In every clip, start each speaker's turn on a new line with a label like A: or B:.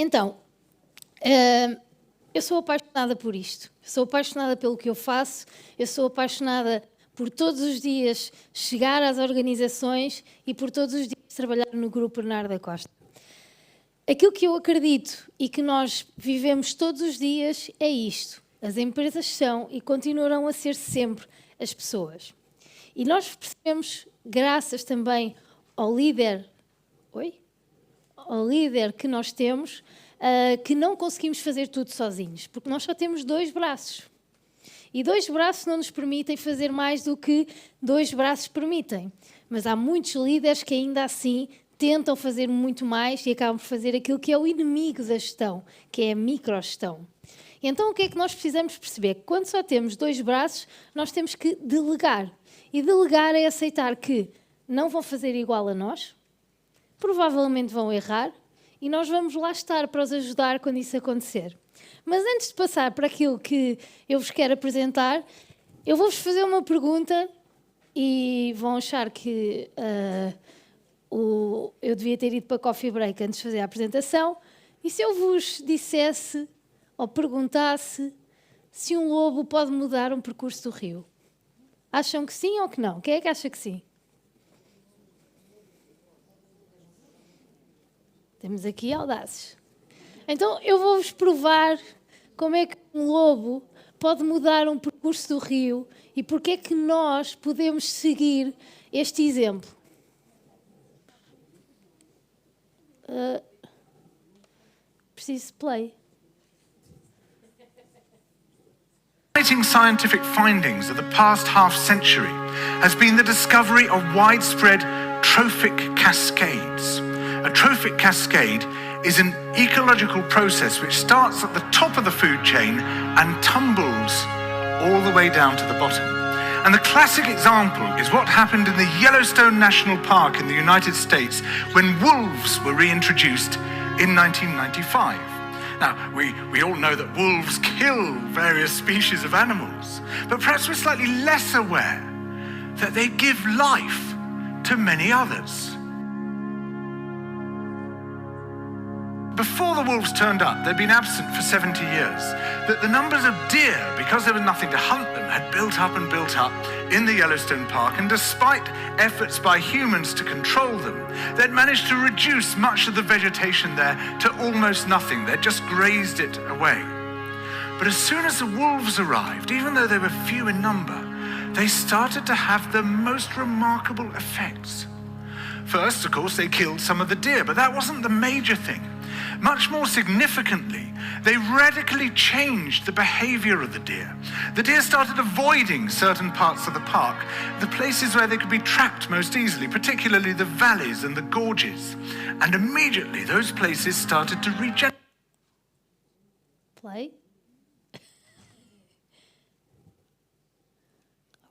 A: Então, eu sou apaixonada por isto. Sou apaixonada pelo que eu faço. Eu sou apaixonada por todos os dias chegar às organizações e por todos os dias trabalhar no Grupo Bernardo da Costa. Aquilo que eu acredito e que nós vivemos todos os dias é isto. As empresas são e continuarão a ser sempre as pessoas. E nós percebemos, graças também ao líder, ao líder que nós temos, que não conseguimos fazer tudo sozinhos, porque nós só temos 2 braços. E 2 braços não nos permitem fazer mais do que 2 braços permitem. Mas há muitos líderes que ainda assim tentam fazer muito mais e acabam por fazer aquilo que é o inimigo da gestão, que é a microgestão. Então o que é que nós precisamos perceber? Que quando só temos 2 braços, nós temos que delegar. E delegar é aceitar que não vão fazer igual a nós, provavelmente vão errar, e nós vamos lá estar para os ajudar quando isso acontecer. Mas antes de passar para aquilo que eu vos quero apresentar, eu vou-vos fazer uma pergunta e vão achar que eu devia ter ido para Coffee Break antes de fazer a apresentação. E se eu vos dissesse ou perguntasse se um lobo pode mudar um percurso do rio? Acham que sim ou que não? Quem é que acha que sim? Temos aqui audazes. Então, eu vou-vos provar como é que um lobo pode mudar um percurso do rio e porque é que nós podemos seguir este exemplo. Preciso de play.
B: Exciting scientific findings of the past half century has been the discovery of widespread trophic cascades. A trophic cascade is an ecological process which starts at the top of the food chain and tumbles all the way down to the bottom. And the classic example is what happened in the Yellowstone National Park in the United States when wolves were reintroduced in 1995. Now, we all know that wolves kill various species of animals, but perhaps we're slightly less aware that they give life to many others. Before the wolves turned up, they'd been absent for 70 years. That the numbers of deer, because there was nothing to hunt them, had built up in the Yellowstone Park, and despite efforts by humans to control them, they'd managed to reduce much of the vegetation there to almost nothing. They'd just grazed it away. But as soon as the wolves arrived, even though they were few in number, they started to have the most remarkable effects. First, of course, they killed some of the deer, but that wasn't the major thing. Much more significantly, they radically changed the behavior of the deer. The deer started avoiding certain parts of the park, the places where they could be trapped most easily, particularly the valleys and the gorges. And immediately those places started to regenerate.
A: Play.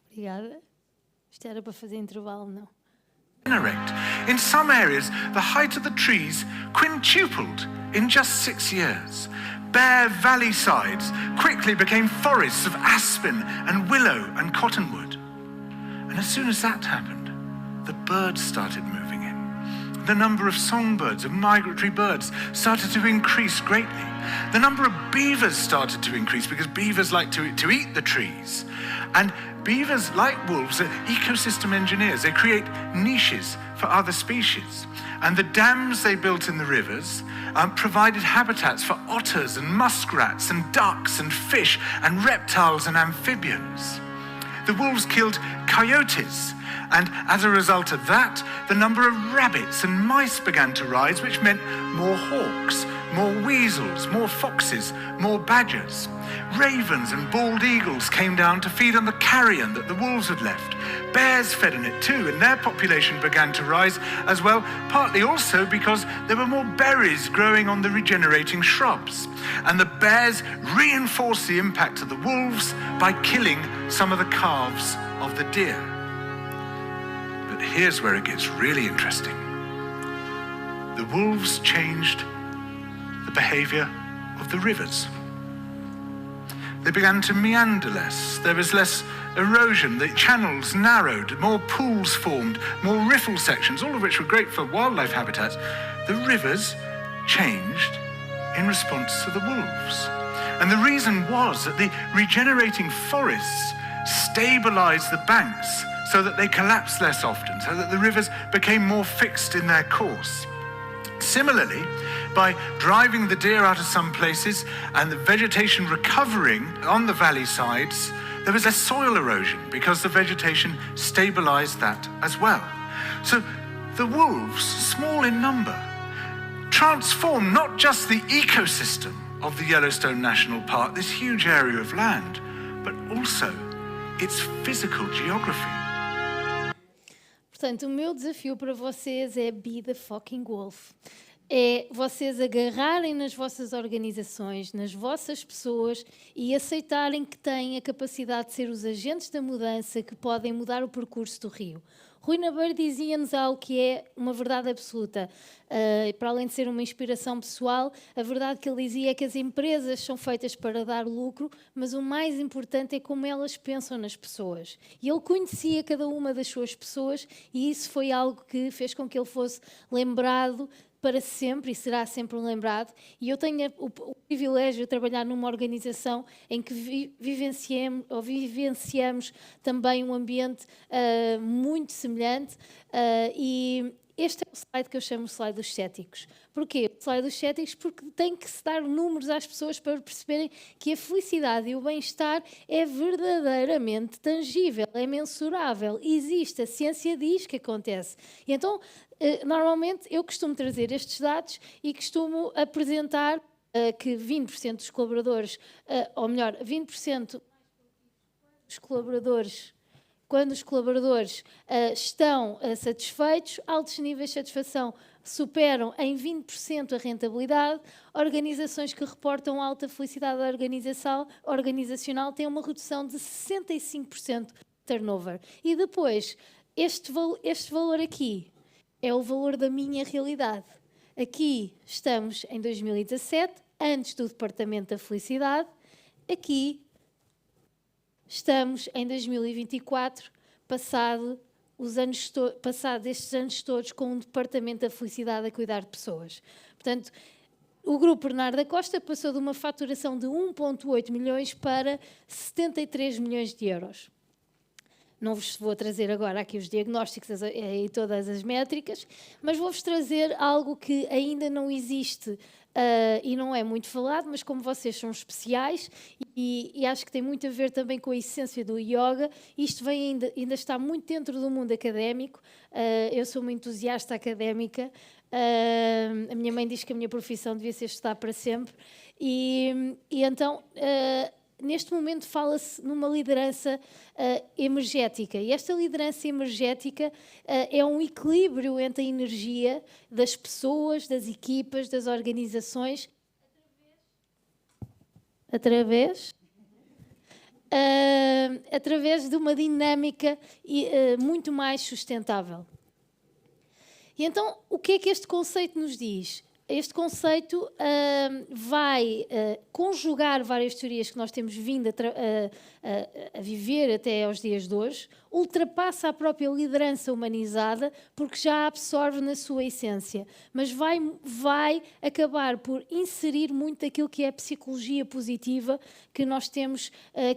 A: Obrigada. Isto era para fazer intervalo, não?
B: In some areas, the height of the trees quintupled in just 6 years. Bare valley sides quickly became forests of aspen and willow and cottonwood. And as soon as that happened, the birds started moving in. The number of songbirds, of migratory birds, started to increase greatly. The number of beavers started to increase because beavers like to eat the trees. And beavers, like wolves, are ecosystem engineers. They create niches for other species. And the dams they built in the rivers provided habitats for otters and muskrats and ducks and fish and reptiles and amphibians. The wolves killed coyotes, and as a result of that, the number of rabbits and mice began to rise, which meant more hawks, more weasels, more foxes, more badgers. Ravens and bald eagles came down to feed on the carrion that the wolves had left. Bears fed on it too, and their population began to rise as well, partly also because there were more berries growing on the regenerating shrubs. And the bears reinforced the impact of the wolves by killing some of the calves of the deer. But here's where it gets really interesting. The wolves changed the behavior of the rivers. They began to meander less. There was less erosion. The channels narrowed, more pools formed, more riffle sections, all of which were great for wildlife habitats. The rivers changed in response to the wolves. And the reason was that the regenerating forests stabilized the banks so that they collapsed less often, so that the rivers became more fixed in their course. Similarly, by driving the deer out of some places and the vegetation recovering on the valley sides, there was less soil erosion because the vegetation stabilized that as well. So the wolves, small in number, transform not just the ecosystem of the Yellowstone National Park, this huge area of land, but also its physical geography.
A: Portanto, o meu desafio para vocês é be the fucking wolf. É vocês agarrarem nas vossas organizações, nas vossas pessoas e aceitarem que têm a capacidade de ser os agentes da mudança que podem mudar o percurso do rio. Rui Nabeiro dizia-nos algo que é uma verdade absoluta. Para além de ser uma inspiração pessoal, a verdade que ele dizia é que as empresas são feitas para dar lucro, mas o mais importante é como elas pensam nas pessoas. E ele conhecia cada uma das suas pessoas e isso foi algo que fez com que ele fosse lembrado para sempre e será sempre lembrado. E eu tenho o privilégio de trabalhar numa organização em que vivenciamos também um ambiente muito semelhante e este é o slide que eu chamo de slide dos céticos. Porquê? O slide dos céticos porque tem que se dar números às pessoas para perceberem que a felicidade e o bem-estar é verdadeiramente tangível, é mensurável, existe, a ciência diz que acontece. E então, normalmente, eu costumo trazer estes dados e costumo apresentar que 20% dos colaboradores, ou melhor, 20% dos colaboradores, quando os colaboradores estão satisfeitos, altos níveis de satisfação superam em 20% a rentabilidade, organizações que reportam alta felicidade organizacional têm uma redução de 65% de turnover. E depois, este valor aqui é o valor da minha realidade. Aqui estamos em 2017, antes do Departamento da Felicidade. Aqui estamos em 2024, passado estes anos todos com um Departamento da Felicidade a cuidar de pessoas. Portanto, o Grupo Bernardo da Costa passou de uma faturação de 1,8 milhões para 73 milhões de euros. Não vos vou trazer agora aqui os diagnósticos e todas as métricas, mas vou-vos trazer algo que ainda não existe e não é muito falado, mas como vocês são especiais e acho que tem muito a ver também com a essência do yoga, isto ainda está muito dentro do mundo académico. Eu sou uma entusiasta académica, a minha mãe diz que a minha profissão devia ser estudar para sempre e então... Neste momento fala-se numa liderança emergética e esta liderança emergética é um equilíbrio entre a energia das pessoas, das equipas, das organizações através de uma dinâmica muito mais sustentável. E então, o que é que este conceito nos diz? Este conceito vai conjugar várias teorias que nós temos vindo a viver até aos dias de hoje, ultrapassa a própria liderança humanizada, porque já a absorve na sua essência, mas vai acabar por inserir muito daquilo que é a psicologia positiva que nós temos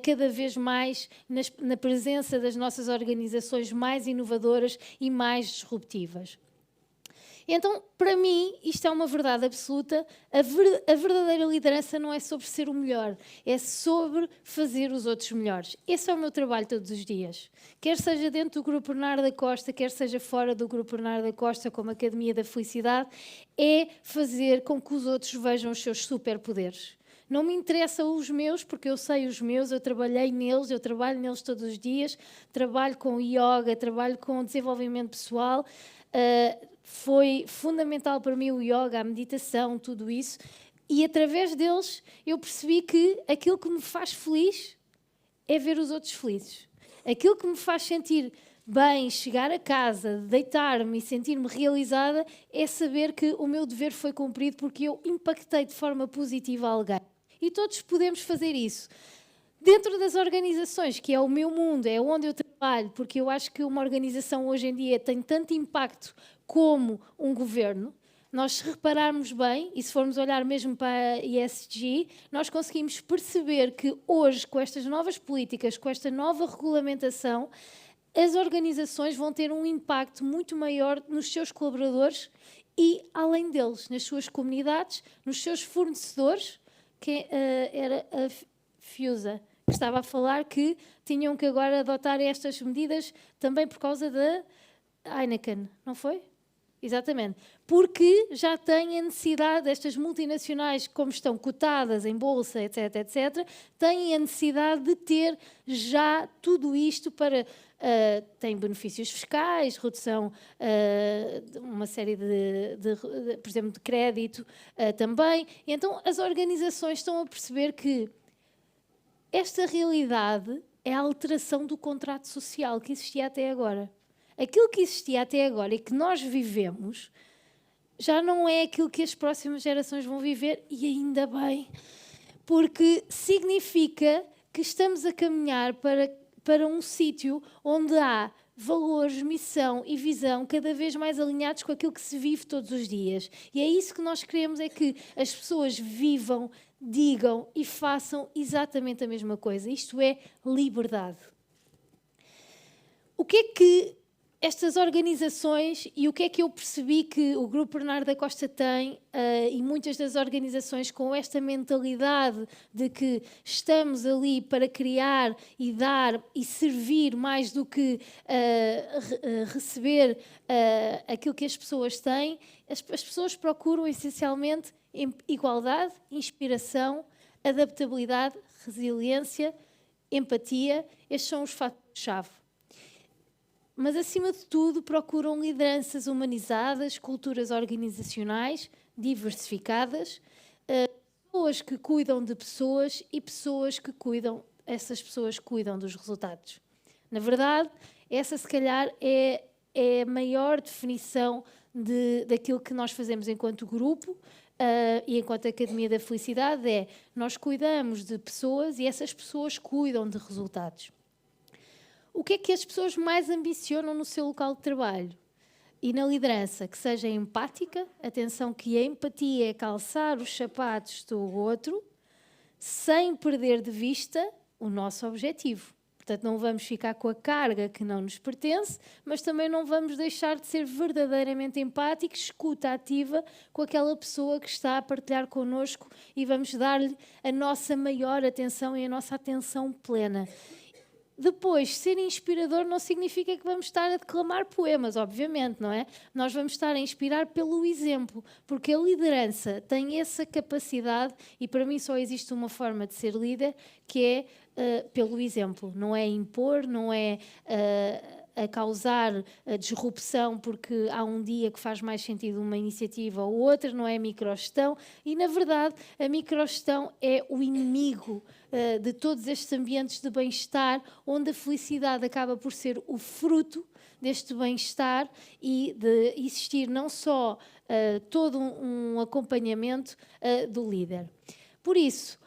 A: cada vez mais na presença das nossas organizações mais inovadoras e mais disruptivas. Então, para mim, isto é uma verdade absoluta. A verdadeira liderança não é sobre ser o melhor, é sobre fazer os outros melhores. Esse é o meu trabalho todos os dias. Quer seja dentro do Grupo Bernardo da Costa, quer seja fora do Grupo Bernardo da Costa, como Academia da Felicidade, é fazer com que os outros vejam os seus superpoderes. Não me interessam os meus, porque eu sei os meus, eu trabalhei neles, eu trabalho neles todos os dias, trabalho com yoga, trabalho com desenvolvimento pessoal. Foi fundamental para mim o yoga, a meditação, tudo isso. E através deles eu percebi que aquilo que me faz feliz é ver os outros felizes. Aquilo que me faz sentir bem, chegar a casa, deitar-me e sentir-me realizada é saber que o meu dever foi cumprido porque eu impactei de forma positiva alguém. E todos podemos fazer isso. Dentro das organizações, que é o meu mundo, é onde eu trabalho, porque eu acho que uma organização hoje em dia tem tanto impacto como um governo. nós, se repararmos bem, e se formos olhar mesmo para a ESG, nós conseguimos perceber que hoje, com estas novas políticas, com esta nova regulamentação, as organizações vão ter um impacto muito maior nos seus colaboradores e, além deles, nas suas comunidades, nos seus fornecedores, que era a FIUSA, que estava a falar que tinham que agora adotar estas medidas também por causa da Heineken, não foi? Exatamente. Porque já têm a necessidade, estas multinacionais, como estão cotadas em bolsa, etc., etc., têm a necessidade de ter já tudo isto para... têm benefícios fiscais, redução de uma série por exemplo, de crédito também. E então as organizações estão a perceber que esta realidade é a alteração do contrato social que existia até agora. Aquilo que existia até agora e que nós vivemos já não é aquilo que as próximas gerações vão viver, e ainda bem, porque significa que estamos a caminhar para um sítio onde há valores, missão e visão cada vez mais alinhados com aquilo que se vive todos os dias. E é isso que nós queremos, é que as pessoas vivam, digam e façam exatamente a mesma coisa. Isto é liberdade. O que é que estas organizações, e o que é que eu percebi que o Grupo Bernardo da Costa tem, e muitas das organizações com esta mentalidade de que estamos ali para criar e dar e servir mais do que receber aquilo que as pessoas têm, as pessoas procuram essencialmente igualdade, inspiração, adaptabilidade, resiliência, empatia. Estes são os fatores-chave. Mas, acima de tudo, procuram lideranças humanizadas, culturas organizacionais diversificadas, pessoas que cuidam de pessoas e pessoas que essas pessoas cuidam dos resultados. Na verdade, essa, se calhar, é a maior definição daquilo que nós fazemos enquanto grupo e enquanto Academia da Felicidade, nós cuidamos de pessoas e essas pessoas cuidam de resultados. O que é que as pessoas mais ambicionam no seu local de trabalho? E na liderança? Que seja empática, atenção que a empatia é calçar os sapatos do outro, sem perder de vista o nosso objetivo. Portanto, não vamos ficar com a carga que não nos pertence, mas também não vamos deixar de ser verdadeiramente empáticos, escuta ativa com aquela pessoa que está a partilhar connosco, e vamos dar-lhe a nossa maior atenção e a nossa atenção plena. Depois, ser inspirador não significa que vamos estar a declamar poemas, obviamente, não é? Nós vamos estar a inspirar pelo exemplo, porque a liderança tem essa capacidade, e para mim só existe uma forma de ser líder, que é pelo exemplo. Não é impor, não é a causar a disrupção porque há um dia que faz mais sentido uma iniciativa ou outra, não é a microgestão. E, na verdade, a microgestão é o inimigo de todos estes ambientes de bem-estar, onde a felicidade acaba por ser o fruto deste bem-estar e de existir não só todo um acompanhamento do líder. Por isso,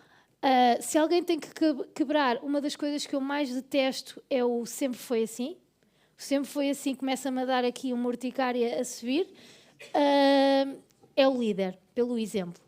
A: se alguém tem que quebrar, uma das coisas que eu mais detesto é o sempre foi assim. Sempre foi assim, começa-me a dar aqui uma urticária a subir. É o líder, pelo exemplo.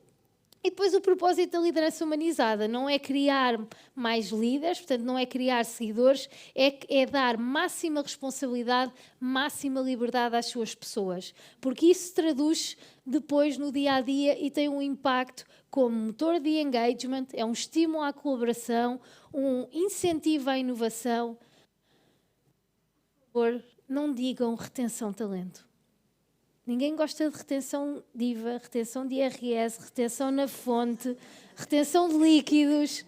A: E depois o propósito da liderança humanizada não é criar mais líderes, portanto não é criar seguidores, é dar máxima responsabilidade, máxima liberdade às suas pessoas. Porque isso se traduz depois no dia-a-dia e tem um impacto como motor de engagement, é um estímulo à colaboração, um incentivo à inovação. Por favor, não digam retenção de talento. Ninguém gosta de retenção de IVA, retenção de IRS, retenção na fonte, retenção de líquidos.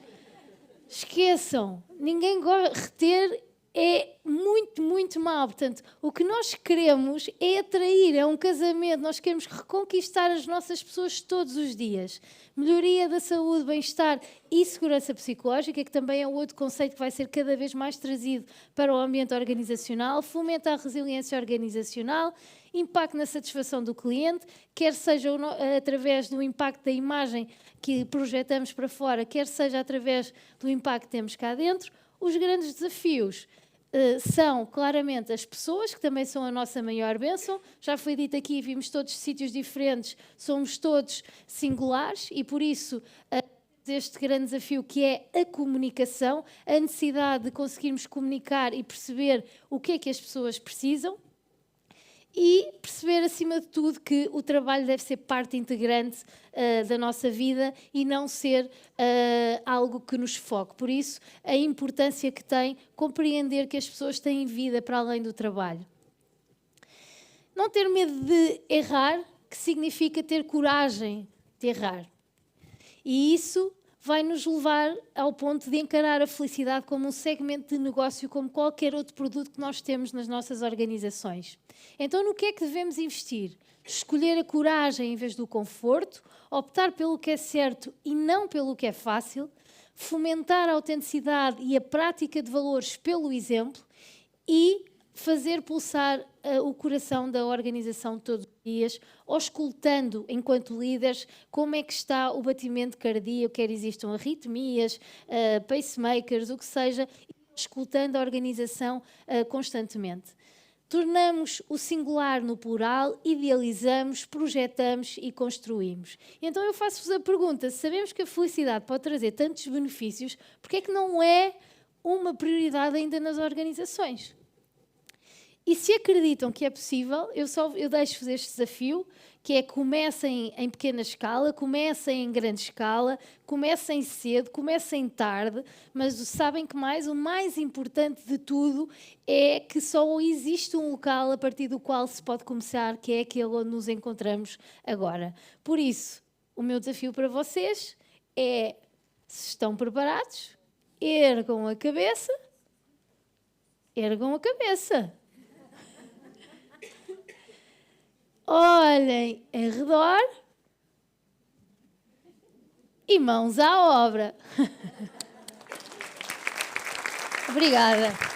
A: Esqueçam, ninguém gosta. Reter é muito, muito mau. Portanto, o que nós queremos é atrair, é um casamento. Nós queremos reconquistar as nossas pessoas todos os dias. Melhoria da saúde, bem-estar e segurança psicológica, que também é outro conceito que vai ser cada vez mais trazido para o ambiente organizacional. Fomenta a resiliência organizacional, impacto na satisfação do cliente, quer seja através do impacto da imagem que projetamos para fora, quer seja através do impacto que temos cá dentro. Os grandes desafios. são claramente as pessoas, que também são a nossa maior bênção. Já foi dito aqui, vimos todos sítios diferentes, somos todos singulares e por isso este grande desafio que é a comunicação, a necessidade de conseguirmos comunicar e perceber o que é que as pessoas precisam e perceber, acima de tudo, que o trabalho deve ser parte integrante da nossa vida e não ser algo que nos foque. Por isso, a importância que tem compreender que as pessoas têm vida para além do trabalho. Não ter medo de errar, que significa ter coragem de errar. E isso vai nos levar ao ponto de encarar a felicidade como um segmento de negócio, como qualquer outro produto que nós temos nas nossas organizações. Então, no que é que devemos investir? Escolher a coragem em vez do conforto, optar pelo que é certo e não pelo que é fácil, fomentar a autenticidade e a prática de valores pelo exemplo e fazer pulsar o coração da organização todos os dias, auscultando, enquanto líderes, como é que está o batimento cardíaco, quer existam arritmias, pacemakers, o que seja, escutando a organização constantemente. Tornamos o singular no plural, idealizamos, projetamos e construímos. Então eu faço-vos a pergunta, se sabemos que a felicidade pode trazer tantos benefícios, porque é que não é uma prioridade ainda nas organizações? E se acreditam que é possível, eu deixo-vos este desafio, que é comecem em pequena escala, comecem em grande escala, comecem cedo, comecem tarde, mas sabem que o mais importante de tudo é que só existe um local a partir do qual se pode começar, que é aquele onde nos encontramos agora. Por isso, o meu desafio para vocês é, se estão preparados, ergam a cabeça. Olhem em redor e mãos à obra. Obrigada.